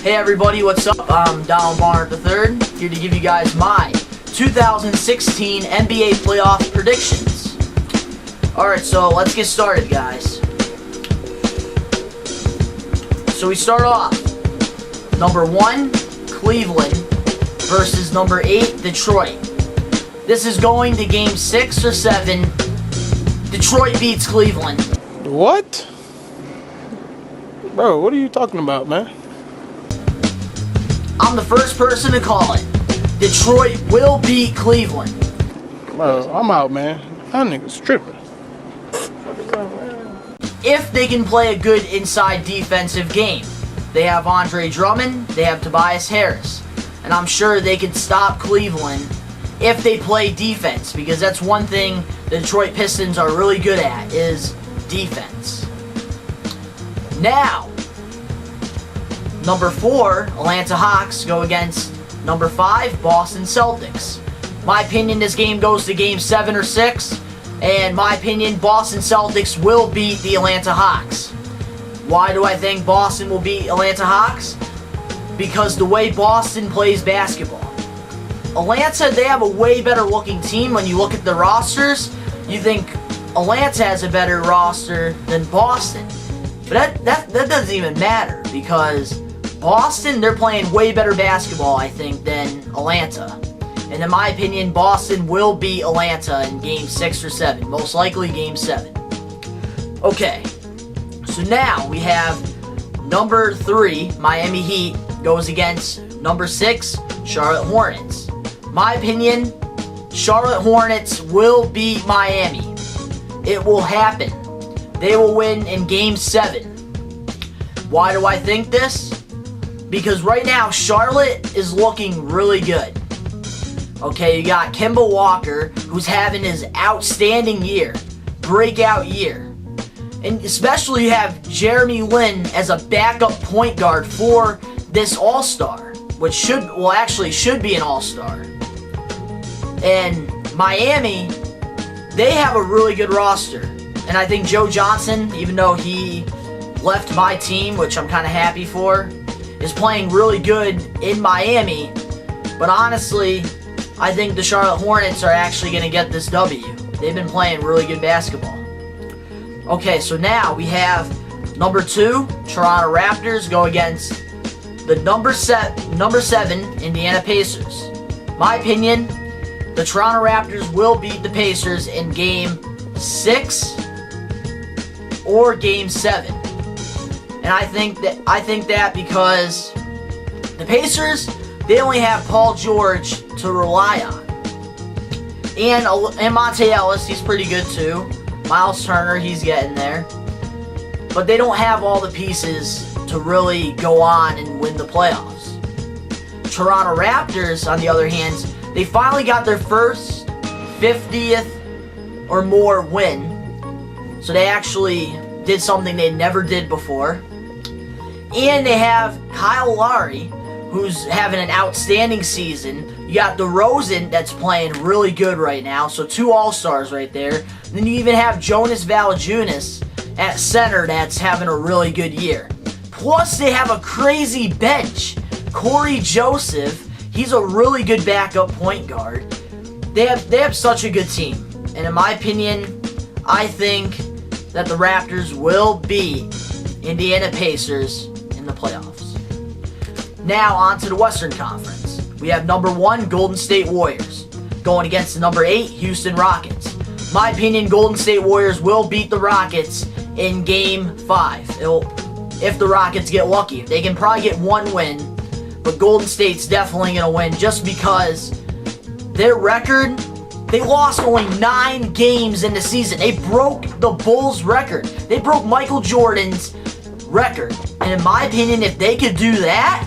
Hey everybody, what's up? I'm Donald Barnett III, here to give you guys my 2016 NBA playoff predictions. Alright, so let's get started, guys. So we start off, number 1, Cleveland versus number 8, Detroit. This is going to game 6 or 7. Detroit beats Cleveland. What? Bro, what are you talking about, man? I'm the first person to call it. Detroit will beat Cleveland. Bro, I'm out, man. That nigga's tripping. If they can play a good inside defensive game. They have Andre Drummond, they have Tobias Harris. And I'm sure they can stop Cleveland if they play defense, because that's one thing the Detroit Pistons are really good at, is defense. Now, number 4, Atlanta Hawks go against number 5, Boston Celtics. My opinion, this game goes to game 7 or 6, and my opinion, Boston Celtics will beat the Atlanta Hawks. Why do I think Boston will beat Atlanta Hawks? Because the way Boston plays basketball. Atlanta, they have a way better looking team. When you look at the rosters, you think Atlanta has a better roster than Boston. But that doesn't even matter, because Boston, they're playing way better basketball, I think, than Atlanta. And in my opinion, Boston will beat Atlanta in game 6 or 7. Most likely game 7. Okay, so now we have number 3, Miami Heat, goes against number 6, Charlotte Hornets. My opinion, Charlotte Hornets will beat Miami. It will happen. They will win in game 7. Why do I think this? Because right now, Charlotte is looking really good. Okay, you got Kemba Walker, who's having his outstanding year, breakout year. And especially you have Jeremy Lin as a backup point guard for this All-Star, which should be an All-Star. And Miami, they have a really good roster. And I think Joe Johnson, even though he left my team, which I'm kind of happy for, is playing really good in Miami. But honestly, I think the Charlotte Hornets are actually going to get this W. They've been playing really good basketball. Okay, so now we have number 2, Toronto Raptors go against the number 7, Indiana Pacers. My opinion, the Toronto Raptors will beat the Pacers in game 6 or game 7. And I think that because the Pacers, they only have Paul George to rely on. And Monte Ellis, he's pretty good too. Miles Turner, he's getting there. But they don't have all the pieces to really go on and win the playoffs. Toronto Raptors, on the other hand, they finally got their first 50th or more win. So they actually did something they never did before. And they have Kyle Lowry, who's having an outstanding season. You got DeRozan, that's playing really good right now. So 2 All-Stars right there. And then you even have Jonas Valanciunas at center, that's having a really good year. Plus, they have a crazy bench. Corey Joseph, he's a really good backup point guard. They have such a good team. And in my opinion, I think that the Raptors will beat Indiana Pacers in the playoffs. Now, on to the Western Conference. We have number 1, Golden State Warriors, going against the number 8, Houston Rockets. My opinion, Golden State Warriors will beat the Rockets in game 5. If the Rockets get lucky. They can probably get 1 win, but Golden State's definitely going to win just because their record, they lost only 9 games in the season. They broke the Bulls' record. They broke Michael Jordan's record. And in my opinion, if they could do that,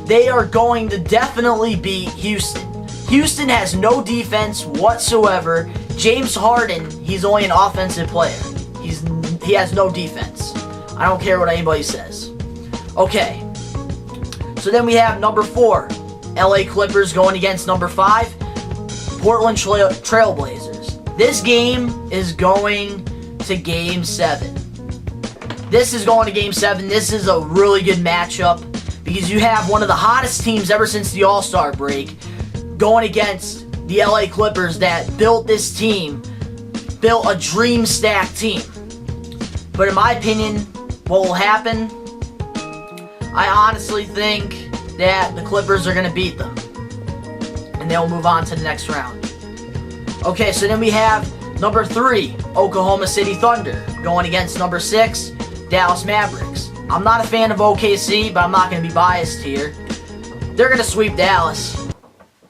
they are going to definitely beat Houston. Houston has no defense whatsoever. James Harden, he's only an offensive player. He has no defense. I don't care what anybody says. Okay. So then we have number 4, LA Clippers going against number 5, Portland Trailblazers. This game is going to game 7. This is going to game 7. This is a really good matchup because you have one of the hottest teams ever since the All-Star break going against the LA Clippers that built this team, built a dream stack team. But in my opinion, what will happen, I honestly think that the Clippers are going to beat them. And they'll move on to the next round. Okay, so then we have number 3, Oklahoma City Thunder, going against number 6, Dallas Mavericks. I'm not a fan of OKC, but I'm not going to be biased here. They're going to sweep Dallas.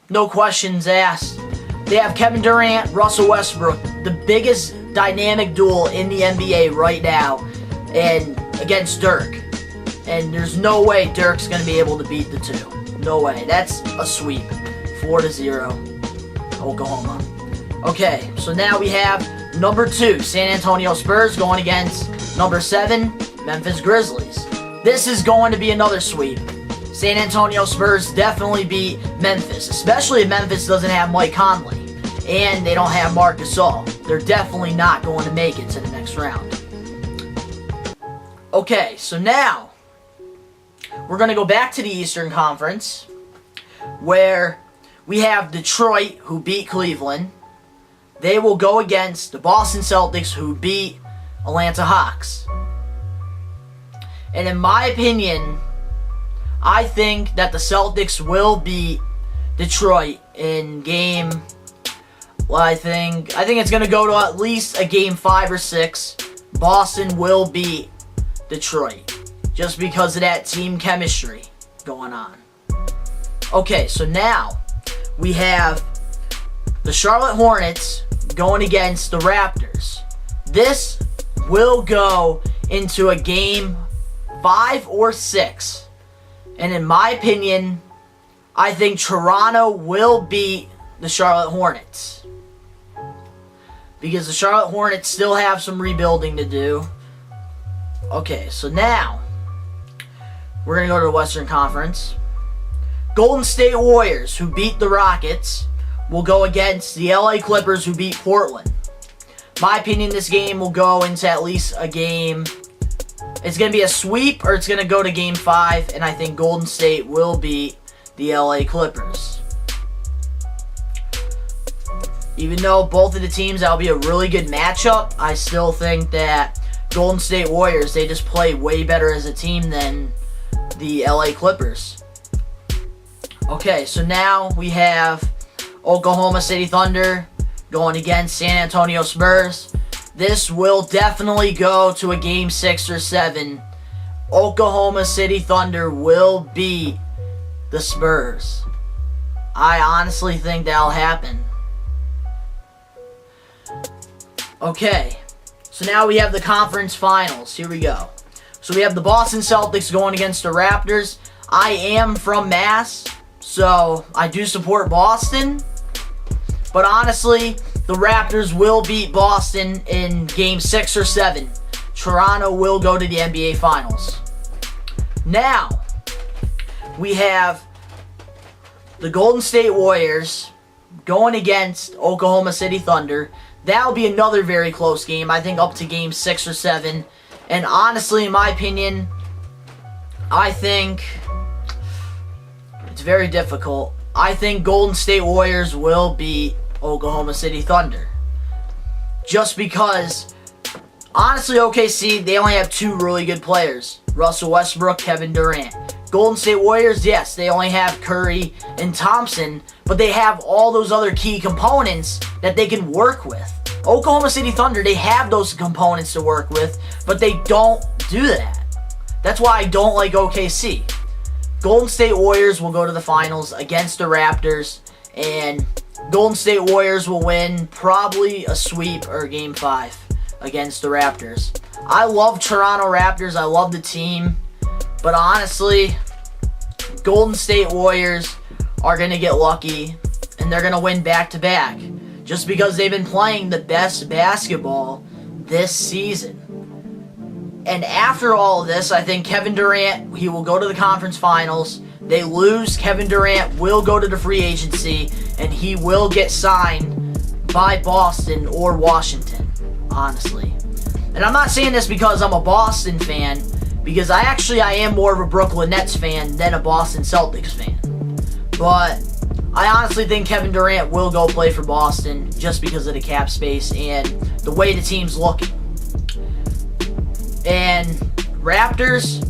No questions asked. They have Kevin Durant, Russell Westbrook, the biggest dynamic duel in the NBA right now, and against Dirk. And there's no way Dirk's going to be able to beat the two. No way. That's a sweep. 4-0, Oklahoma. Okay, so now we have number 2, San Antonio Spurs going against number 7, Memphis Grizzlies. This is going to be another sweep. San Antonio Spurs definitely beat Memphis, especially if Memphis doesn't have Mike Conley and they don't have Marc Gasol. They're definitely not going to make it to the next round. Okay, so now we're going to go back to the Eastern Conference, where we have Detroit, who beat Cleveland. They will go against the Boston Celtics, who beat Atlanta Hawks. And in my opinion, I think that the Celtics will beat Detroit in game... Well, I think it's going to go to at least a game 5 or 6. Boston will beat Detroit, just because of that team chemistry going on. Okay, so now we have the Charlotte Hornets going against the Raptors. This will go into a game 5 or 6. And in my opinion, I think Toronto will beat the Charlotte Hornets, because the Charlotte Hornets still have some rebuilding to do. Okay, so now we're going to go to the Western Conference. Golden State Warriors, who beat the Rockets, will go against the LA Clippers, who beat Portland. My opinion, this game will go into at least a game. It's going to be a sweep, or it's going to go to game 5, and I think Golden State will beat the LA Clippers. Even though both of the teams, that'll be a really good matchup, I still think that Golden State Warriors, they just play way better as a team than the LA Clippers. Okay, so now we have Oklahoma City Thunder going against San Antonio Spurs. This will definitely go to a game 6 or 7. Oklahoma City Thunder will beat the Spurs. I honestly think that'll happen. Okay, so now we have the conference finals. Here we go. So we have the Boston Celtics going against the Raptors. I am from Mass, so I do support Boston. But honestly, the Raptors will beat Boston in game 6 or 7. Toronto will go to the NBA Finals. Now, we have the Golden State Warriors going against Oklahoma City Thunder. That'll be another very close game. I think up to game 6 or 7. And honestly, in my opinion, I think it's very difficult. I think Golden State Warriors will beat Oklahoma City Thunder. Just because, honestly, OKC, they only have 2 really good players. Russell Westbrook, Kevin Durant. Golden State Warriors, yes, they only have Curry and Thompson, but they have all those other key components that they can work with. Oklahoma City Thunder, they have those components to work with, but they don't do that. That's why I don't like OKC. Golden State Warriors will go to the finals against the Raptors, and Golden State Warriors will win probably a sweep or game 5 against the Raptors. I love Toronto Raptors. I love the team. But honestly, Golden State Warriors are going to get lucky, and they're going to win back-to-back just because they've been playing the best basketball this season. And after all of this, I think Kevin Durant, he will go to the conference finals. They lose, Kevin Durant will go to the free agency, and he will get signed by Boston or Washington, honestly. And I'm not saying this because I'm a Boston fan, because I am more of a Brooklyn Nets fan than a Boston Celtics fan. But I honestly think Kevin Durant will go play for Boston just because of the cap space and the way the team's looking. And Raptors,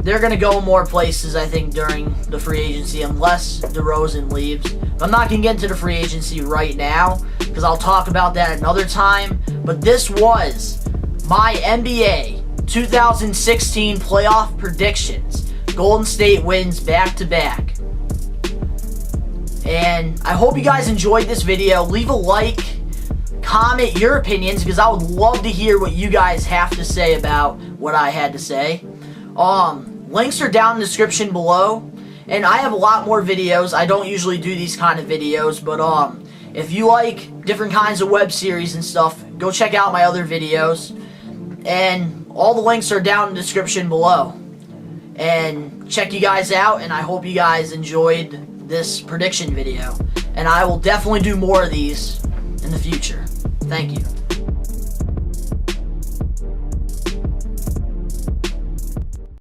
they're going to go more places, I think, during the free agency unless DeRozan leaves. But I'm not going to get into the free agency right now because I'll talk about that another time. But this was my NBA 2016 playoff predictions. Golden State wins back-to-back. And I hope you guys enjoyed this video. Leave a like, comment your opinions, because I would love to hear what you guys have to say about what I had to say. Links are down in the description below. And I have a lot more videos. I don't usually do these kind of videos, but if you like different kinds of web series and stuff, go check out my other videos. And all the links are down in the description below. And check you guys out, and I hope you guys enjoyed this prediction video. And I will definitely do more of these in the future. Thank you.